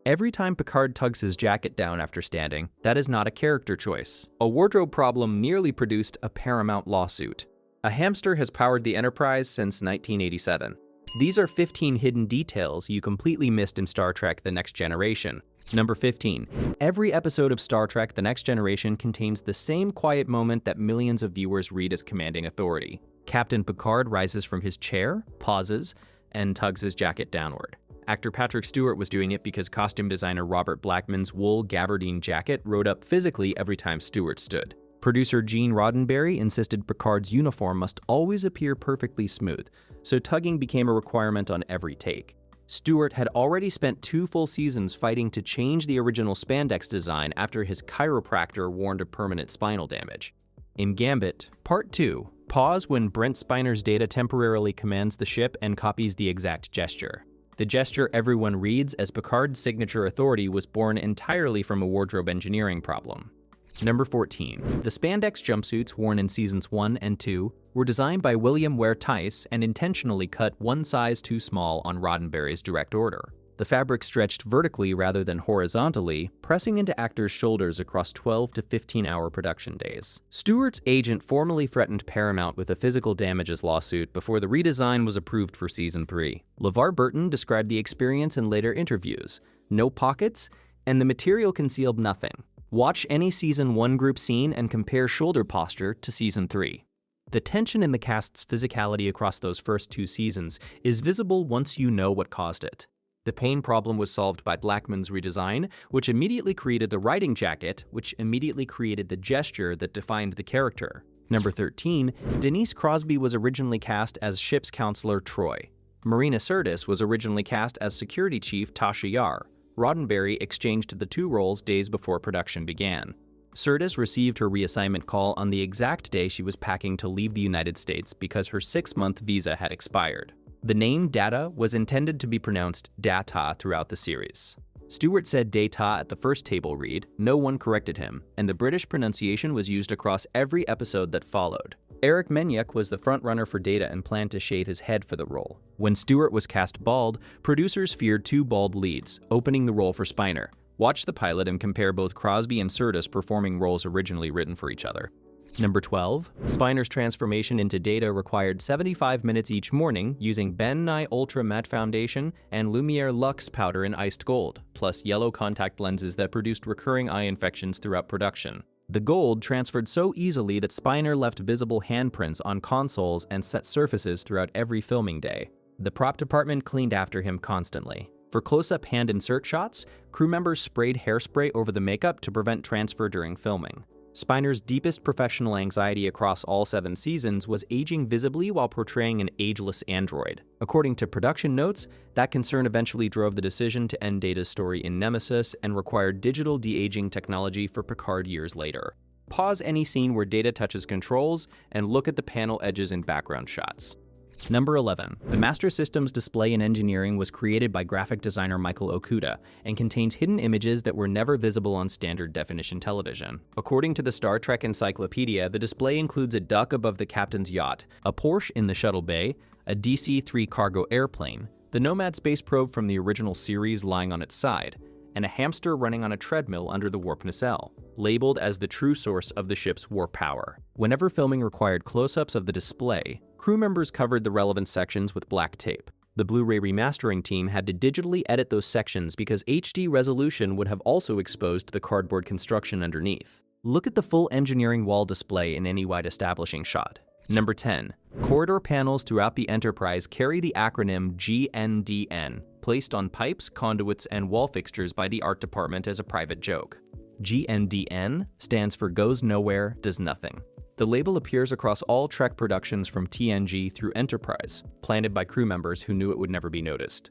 Every time Picard tugs his jacket down after standing, that is not a character choice. A wardrobe problem merely produced a Paramount lawsuit. A hamster has powered the Enterprise since 1987. These are 15 hidden details you completely missed in Star Trek: The Next Generation. Number 15. Every episode of Star Trek: The Next Generation contains the same quiet moment that millions of viewers read as commanding authority. Captain Picard rises from his chair, pauses, and tugs his jacket downward. Actor Patrick Stewart was doing it because costume designer Robert Blackman's wool gabardine jacket rode up physically every time Stewart stood. Producer Gene Roddenberry insisted Picard's uniform must always appear perfectly smooth, so tugging became a requirement on every take. Stewart had already spent 2 full seasons fighting to change the original spandex design after his chiropractor warned of permanent spinal damage. In Gambit, Part 2, pause when Brent Spiner's data temporarily commands the ship and copies the exact gesture. The gesture everyone reads as Picard's signature authority was born entirely from a wardrobe engineering problem. Number 14. The spandex jumpsuits worn in seasons 1 and 2 were designed by William Ware Tice and intentionally cut 1 size too small on Roddenberry's direct order. The fabric stretched vertically rather than horizontally, pressing into actors' shoulders across 12 to 15-hour production days. Stewart's agent formally threatened Paramount with a physical damages lawsuit before the redesign was approved for season 3. LeVar Burton described the experience in later interviews. No pockets, and the material concealed nothing. Watch any season 1 group scene and compare shoulder posture to season 3. The tension in the cast's physicality across those first 2 seasons is visible once you know what caused it. The pain problem was solved by Blackman's redesign, which immediately created the riding jacket, which immediately created the gesture that defined the character. Number 13, Denise Crosby was originally cast as ship's counselor Troy. Marina Sirtis was originally cast as security chief Tasha Yar. Roddenberry exchanged the 2 roles days before production began. Sirtis received her reassignment call on the exact day she was packing to leave the United States because her 6-month visa had expired. The name Data was intended to be pronounced Data throughout the series. Stewart said Data at the first table read, no one corrected him, and the British pronunciation was used across every episode that followed. Eric Menyuk was the frontrunner for Data and planned to shave his head for the role. When Stewart was cast bald, producers feared 2 bald leads, opening the role for Spiner. Watch the pilot and compare both Crosby and Sirtis performing roles originally written for each other. Number 12. Spiner's transformation into Data required 75 minutes each morning using Ben Nye Ultra Matte Foundation and Lumiere Luxe powder in iced gold, plus yellow contact lenses that produced recurring eye infections throughout production. The gold transferred so easily that Spiner left visible handprints on consoles and set surfaces throughout every filming day. The prop department cleaned after him constantly. For close-up hand insert shots, crew members sprayed hairspray over the makeup to prevent transfer during filming. Spiner's deepest professional anxiety across all 7 seasons was aging visibly while portraying an ageless android. According to production notes, that concern eventually drove the decision to end Data's story in Nemesis and required digital de-aging technology for Picard years later. Pause any scene where Data touches controls and look at the panel edges in background shots. Number 11. The Master Systems display in engineering was created by graphic designer Michael Okuda and contains hidden images that were never visible on standard definition television. According to the Star Trek Encyclopedia, the display includes a duck above the captain's yacht, a Porsche in the shuttle bay, a DC-3 cargo airplane, the Nomad space probe from the original series lying on its side, and a hamster running on a treadmill under the warp nacelle, labeled as the true source of the ship's warp power. Whenever filming required close-ups of the display, crew members covered the relevant sections with black tape. The Blu-ray remastering team had to digitally edit those sections because HD resolution would have also exposed the cardboard construction underneath. Look at the full engineering wall display in any wide establishing shot. Number 10. Corridor panels throughout the Enterprise carry the acronym GNDN, placed on pipes, conduits, and wall fixtures by the art department as a private joke. GNDN stands for Goes Nowhere, Does Nothing. The label appears across all Trek productions from TNG through Enterprise, planted by crew members who knew it would never be noticed.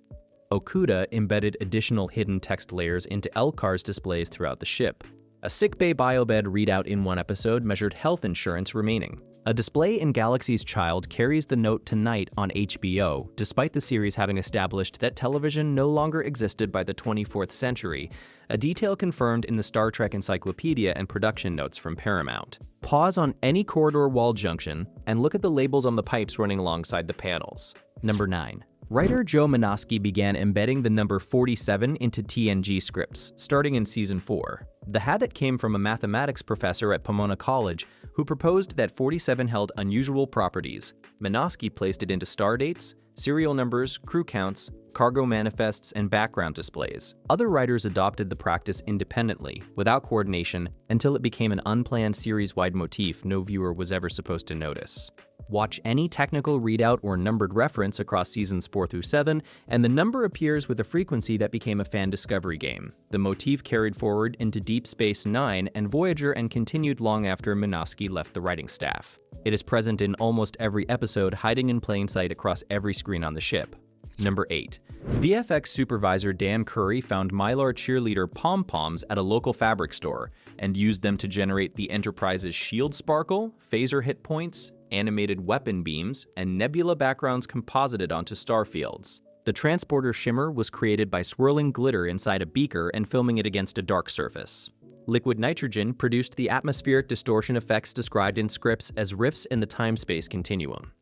Okuda embedded additional hidden text layers into LCARS displays throughout the ship. A sickbay biobed readout in one episode measured health insurance remaining. A display in Galaxy's Child carries the note Tonight on HBO, despite the series having established that television no longer existed by the 24th century, a detail confirmed in the Star Trek Encyclopedia and production notes from Paramount. Pause on any corridor wall junction and look at the labels on the pipes running alongside the panels. Number 9. Writer Joe Menyuk began embedding the number 47 into TNG scripts, starting in Season 4. The habit came from a mathematics professor at Pomona College who proposed that 47 held unusual properties. Menyuk placed it into star dates, serial numbers, crew counts, cargo manifests, and background displays. Other writers adopted the practice independently, without coordination, until it became an unplanned series-wide motif no viewer was ever supposed to notice. Watch any technical readout or numbered reference across seasons 4 through 7, and the number appears with a frequency that became a fan discovery game. The motif carried forward into Deep Space Nine and Voyager and continued long after Menyuk left the writing staff. It is present in almost every episode, hiding in plain sight across every screen on the ship. Number 8. VFX supervisor Dan Curry found Mylar cheerleader pom-poms at a local fabric store and used them to generate the Enterprise's shield sparkle, phaser hit points, animated weapon beams, and nebula backgrounds composited onto star fields. The transporter shimmer was created by swirling glitter inside a beaker and filming it against a dark surface. Liquid nitrogen produced the atmospheric distortion effects described in scripts as rifts in the time-space continuum.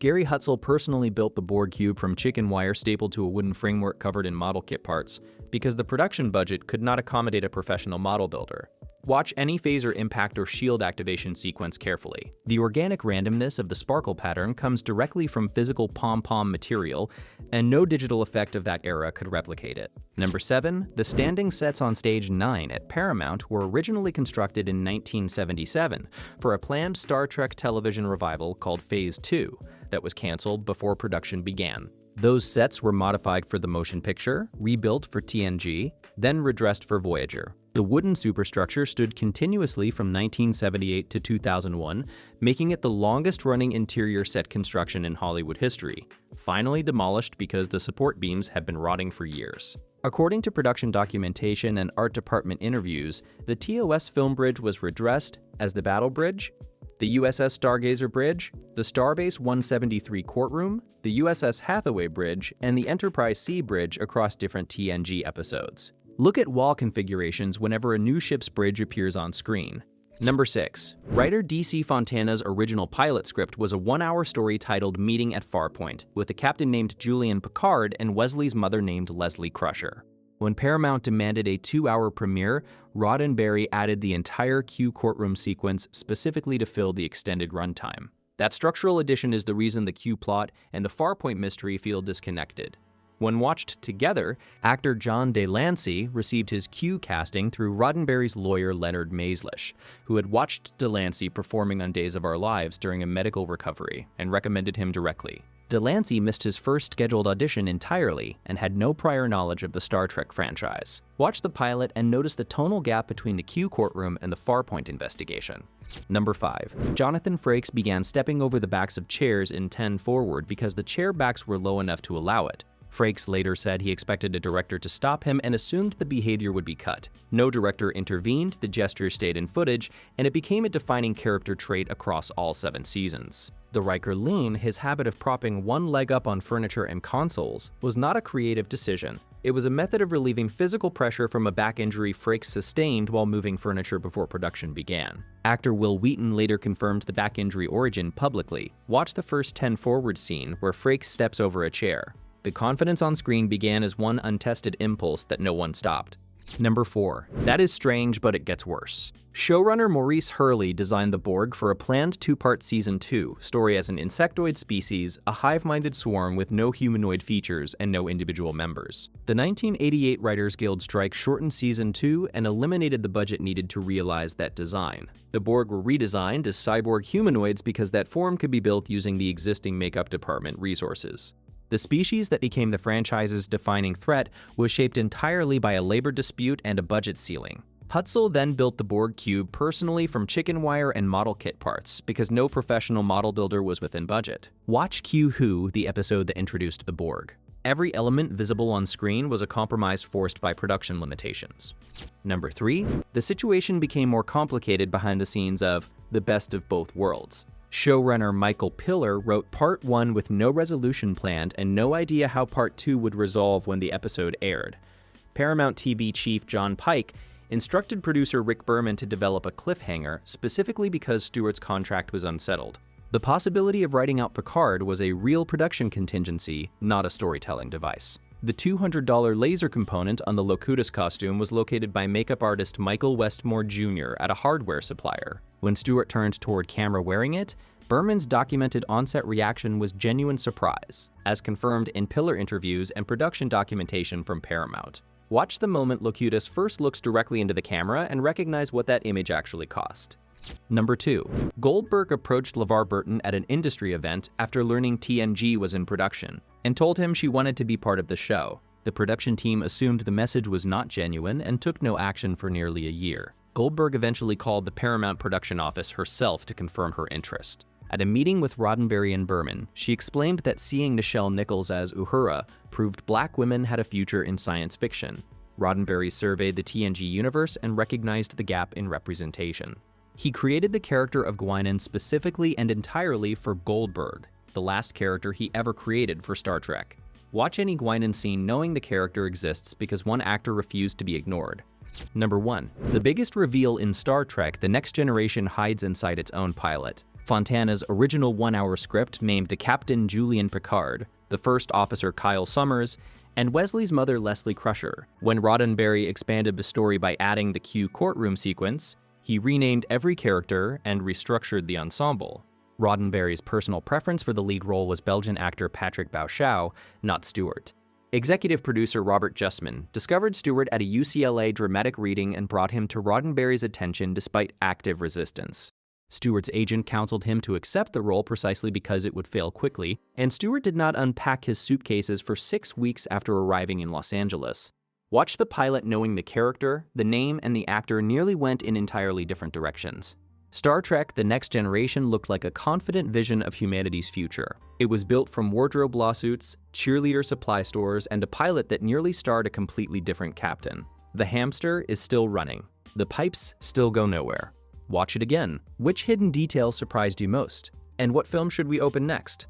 Gary Hutzel personally built the Borg cube from chicken wire stapled to a wooden framework covered in model kit parts because the production budget could not accommodate a professional model builder. Watch any phaser impact or shield activation sequence carefully. The organic randomness of the sparkle pattern comes directly from physical pom-pom material, and no digital effect of that era could replicate it. Number 7. The standing sets on Stage 9 at Paramount were originally constructed in 1977 for a planned Star Trek television revival called Phase 2 that was canceled before production began. Those sets were modified for the motion picture, rebuilt for TNG, then redressed for Voyager. The wooden superstructure stood continuously from 1978 to 2001, making it the longest-running interior set construction in Hollywood history, finally demolished because the support beams had been rotting for years. According to production documentation and art department interviews, the TOS film bridge was redressed as the Battle Bridge, the USS Stargazer Bridge, the Starbase 173 Courtroom, the USS Hathaway Bridge, and the Enterprise C Bridge across different TNG episodes. Look at wall configurations whenever a new ship's bridge appears on screen. Number 6. Writer D.C. Fontana's original pilot script was a 1-hour story titled Meeting at Farpoint, with a captain named Julian Picard and Wesley's mother named Leslie Crusher. When Paramount demanded a 2-hour premiere, Roddenberry added the entire Q courtroom sequence specifically to fill the extended runtime. That structural addition is the reason the Q plot and the Farpoint mystery feel disconnected. When watched together, actor John Delancey received his Q casting through Roddenberry's lawyer Leonard Maislish, who had watched Delancey performing on Days of Our Lives during a medical recovery and recommended him directly. Delancey missed his first scheduled audition entirely and had no prior knowledge of the Star Trek franchise. Watch the pilot and notice the tonal gap between the Q courtroom and the Farpoint investigation. Number 5. Jonathan Frakes began stepping over the backs of chairs in 10 Forward because the chair backs were low enough to allow it. Frakes later said he expected a director to stop him and assumed the behavior would be cut. No director intervened, the gesture stayed in footage, and it became a defining character trait across all 7 seasons. The Riker lean, his habit of propping one leg up on furniture and consoles, was not a creative decision. It was a method of relieving physical pressure from a back injury Frakes sustained while moving furniture before production began. Actor Will Wheaton later confirmed the back injury origin publicly. Watch the first 10 Forward scene where Frakes steps over a chair. The confidence on screen began as one untested impulse that no one stopped. Number 4. That is strange, but it gets worse. Showrunner Maurice Hurley designed the Borg for a planned 2-part Season 2, story as an insectoid species, a hive-minded swarm with no humanoid features and no individual members. The 1988 Writers Guild strike shortened Season 2 and eliminated the budget needed to realize that design. The Borg were redesigned as cyborg humanoids because that form could be built using the existing makeup department resources. The species that became the franchise's defining threat was shaped entirely by a labor dispute and a budget ceiling. Hutzel then built the Borg cube personally from chicken wire and model kit parts because no professional model builder was within budget. Watch Q Who, the episode that introduced the Borg. Every element visible on screen was a compromise forced by production limitations. Number 3. The situation became more complicated behind the scenes of The Best of Both Worlds. Showrunner Michael Piller wrote Part 1 with no resolution planned and no idea how Part 2 would resolve when the episode aired. Paramount TV chief John Pike instructed producer Rick Berman to develop a cliffhanger specifically because Stewart's contract was unsettled. The possibility of writing out Picard was a real production contingency, not a storytelling device. The $200 laser component on the Locutus costume was located by makeup artist Michael Westmore Jr. at a hardware supplier. When Stewart turned toward camera wearing it, Berman's documented on-set reaction was genuine surprise, as confirmed in Pillar interviews and production documentation from Paramount. Watch the moment Locutus first looks directly into the camera and recognize what that image actually cost. Number 2. Goldberg approached LeVar Burton at an industry event after learning TNG was in production, and told him she wanted to be part of the show. The production team assumed the message was not genuine and took no action for nearly a year. Goldberg eventually called the Paramount production office herself to confirm her interest. At a meeting with Roddenberry and Berman, she explained that seeing Nichelle Nichols as Uhura proved black women had a future in science fiction. Roddenberry surveyed the TNG universe and recognized the gap in representation. He created the character of Guinan specifically and entirely for Goldberg, the last character he ever created for Star Trek. Watch any Guinan scene knowing the character exists because one actor refused to be ignored. Number 1. The biggest reveal in Star Trek: The Next Generation hides inside its own pilot. Fontana's original one-hour script named the Captain Julian Picard, the first officer Kyle Summers, and Wesley's mother Leslie Crusher. When Roddenberry expanded the story by adding the Q courtroom sequence, he renamed every character and restructured the ensemble. Roddenberry's personal preference for the lead role was Belgian actor Patrick Bauchau, not Stewart. Executive producer Robert Justman discovered Stewart at a UCLA dramatic reading and brought him to Roddenberry's attention despite active resistance. Stewart's agent counseled him to accept the role precisely because it would fail quickly, and Stewart did not unpack his suitcases for 6 weeks after arriving in Los Angeles. Watch the pilot knowing the character, the name, and the actor nearly went in entirely different directions. Star Trek: The Next Generation looked like a confident vision of humanity's future. It was built from wardrobe lawsuits, cheerleader supply stores, and a pilot that nearly starred a completely different captain. The hamster is still running. The pipes still go nowhere. Watch it again. Which hidden detail surprised you most? And what film should we open next?